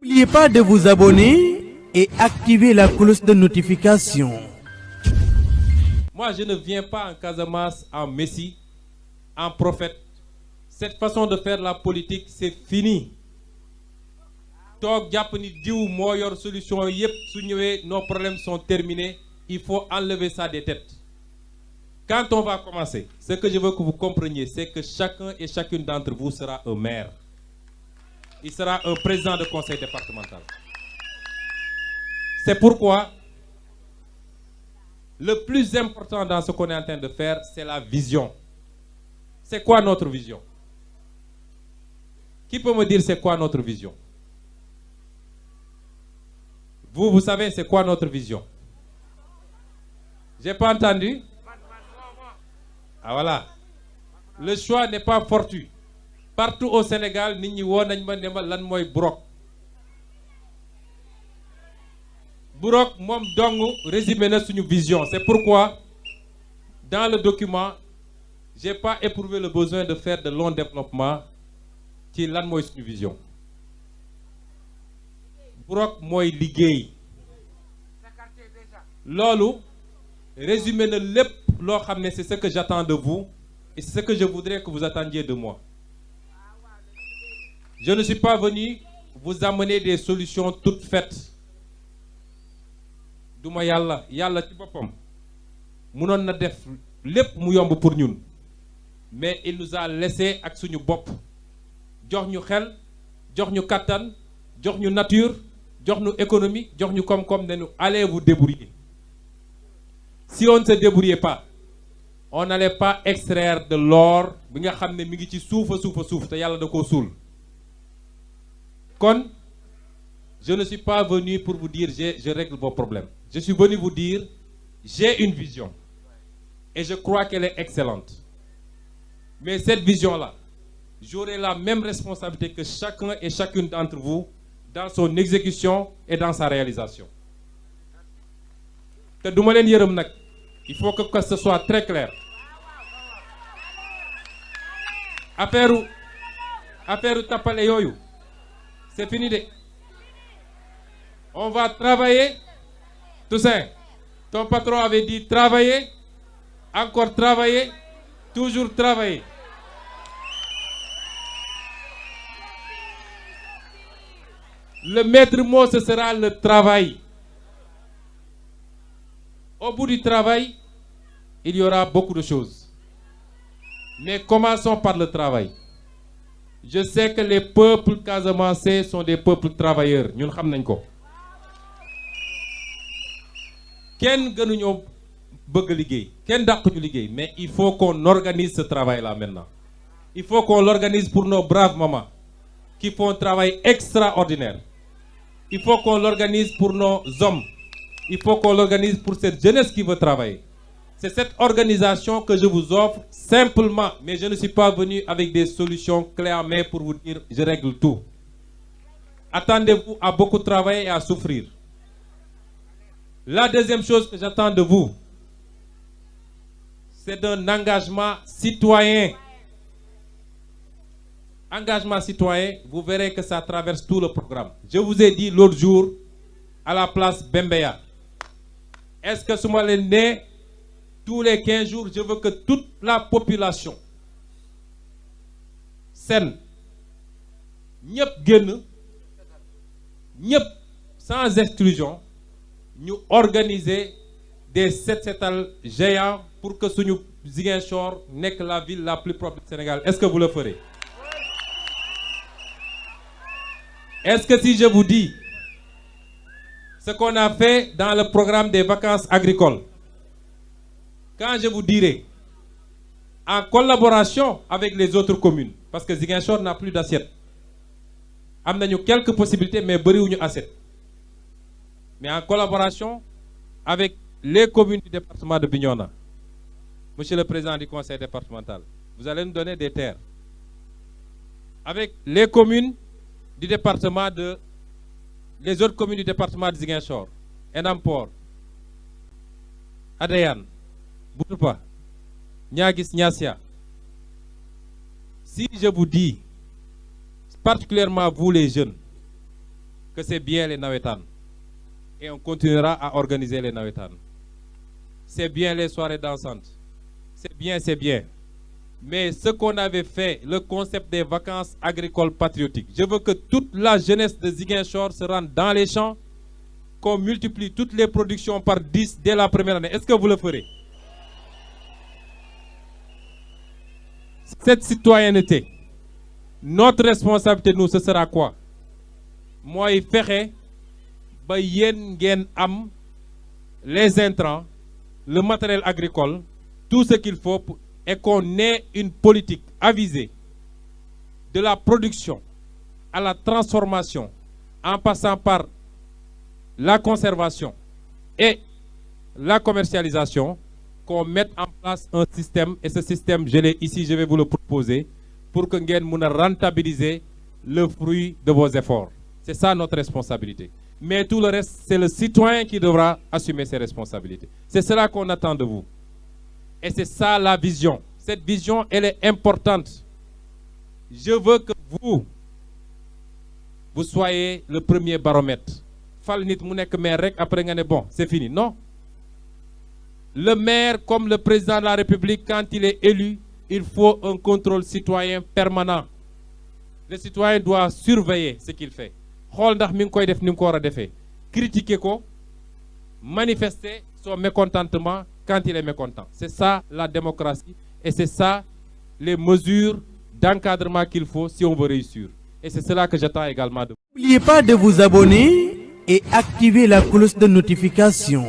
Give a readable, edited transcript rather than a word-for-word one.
N'oubliez pas de vous abonner et activer la cloche de notification. Moi, je ne viens pas en Casamance en messie, en prophète. Cette façon de faire la politique, c'est fini. Toog jàpp ni diw moo yor solution yépp su ñëwee nos problèmes sont terminés. Il faut enlever ça des têtes. Quand on va commencer, ce que je veux que vous compreniez, c'est que chacun et chacune d'entre vous sera un maire. Il sera un président de conseil départemental. C'est pourquoi le plus important dans ce qu'on est en train de faire, c'est la vision. C'est quoi notre vision? Qui peut me dire c'est quoi notre vision? Vous savez c'est quoi notre vision? J'ai pas entendu? Ah voilà. Le choix n'est pas fortuit. Partout au Sénégal, nit ñi woo nañ ma ne ma lan mooy Burok. Burok moom dong résumé na suñu vision. C'est pourquoi dans le document, j'ai pas éprouvé le besoin de faire de long développement ci lan mooy suñu vision. Burok mooy liggéey. Loolu résumé na lépp loo xam ne c'est ce que j'attends de vous et c'est ce que je voudrais que vous attendiez de moi. Je ne suis pas venu vous amener des solutions toutes faites. Duma yàlla ci boppam mënoon na def lépp mu yomb pour ñun mais il nous a laissé ak suñu bopp jox ñu xel jox ñu kattan jox ñu nature jox ñu économie jox ñu koom-koom ne ñu allez vous débrouiller. Si on ne se débrouillait pas, on n'allait pas extraire de l'or bi nga xam ne mi ngi ci suufa suuf te yàlla da koo suul. Kon, je ne suis pas venu pour vous dire je règle vos problèmes. Je suis venu vous dire j'ai une vision et je crois qu'elle est excellente. Mais cette vision-là, j'aurai la même responsabilité que chacun et chacune d'entre vous dans son exécution et dans sa réalisation. Te duma leen yërëm nag, il faut que ce soit très clair. Affaire tappale yooyu, c'est fini de. On va travailler. Toussaint, ton patron avait dit travailler, encore travailler, toujours travailler. Le maître mot, ce sera le travail. Au bout du travail, il y aura beaucoup de choses. Mais commençons par le travail. Je sais que les peuples casamançais sont des peuples travailleurs. Ñun xam nañ ko. Kenn gënuñoo bëgg liggéey, kenn dàquñu liggéey, mais il faut qu'on organise ce travail-là maintenant. Il faut qu'on l'organise pour nos braves mamans qui font un travail extraordinaire. Il faut qu'on l'organise pour nos hommes. Il faut qu'on l'organise pour cette jeunesse qui veut travailler. C'est cette organisation que je vous offre simplement, mais je ne suis pas venu avec des solutions clés en main pour vous dire je règle tout. Attendez-vous à beaucoup travailler et à souffrir. La deuxième chose que j'attends de vous, c'est un engagement citoyen. Engagement citoyen, vous verrez que ça traverse tout le programme. Je vous ai dit l'autre jour à la place Bembeya, est-ce que su ma leen ne tous les 15 jours, je veux que toute la population saine, ñëpp génn, ñëpp sans exclusion, ñu organiser des set-setal géants pour que suñu Ziguinchor nekk la ville la plus propre du Sénégal. Est-ce que vous le ferez? Est-ce que si je vous dis ce qu'on a fait dans le programme des vacances agricoles, quand je vous dirai, en collaboration avec les autres communes, parce que Ziguinchor n'a plus d'assiette, am nañu quelques possibilités mais bëriwuñu assiette, mais en collaboration avec les communes du département de Bignona, monsieur le président du conseil départemental, vous allez nous donner des terres. Avec les communes du département les autres communes du département de Ziguinchor, Enampor, Adéane, Boutoupa, Niaguis, Niassia. Si je vous dis, particulièrement vous les jeunes, que c'est bien les navétanes. Et on continuera à organiser les navétanes. C'est bien les soirées dansantes. C'est bien, c'est bien. Mais ce qu'on avait fait, le concept des vacances agricoles patriotiques, je veux que toute la jeunesse de Ziguinchor se rende dans les champs, qu'on multiplie toutes les productions par 10 dès la première année. Est-ce que vous le ferez? Cette citoyenneté, notre responsabilité, nous, ce sera quoi? Moi, il ferait les intrants, le matériel agricole, tout ce qu'il faut et qu'on ait une politique avisée de la production à la transformation en passant par la conservation et la commercialisation, qu'on mette en place un système, et ce système, je l'ai ici, je vais vous le proposer, pour que nous puissions rentabiliser le fruit de vos efforts. C'est ça notre responsabilité. Mais tout le reste, c'est le citoyen qui devra assumer ses responsabilités. C'est cela qu'on attend de vous. Et c'est ça la vision. Cette vision, elle est importante. Je veux que vous soyez le premier baromètre. Après, bon, c'est fini. Non. Le maire, comme le président de la République, quand il est élu, il faut un contrôle citoyen permanent. Le citoyen doit surveiller ce qu'il fait. Critiquer, manifester son mécontentement quand il est mécontent. C'est ça la démocratie et c'est ça les mesures d'encadrement qu'il faut si on veut réussir. Et c'est cela que j'attends également de vous. N'oubliez pas de vous abonner et activer la cloche de notification.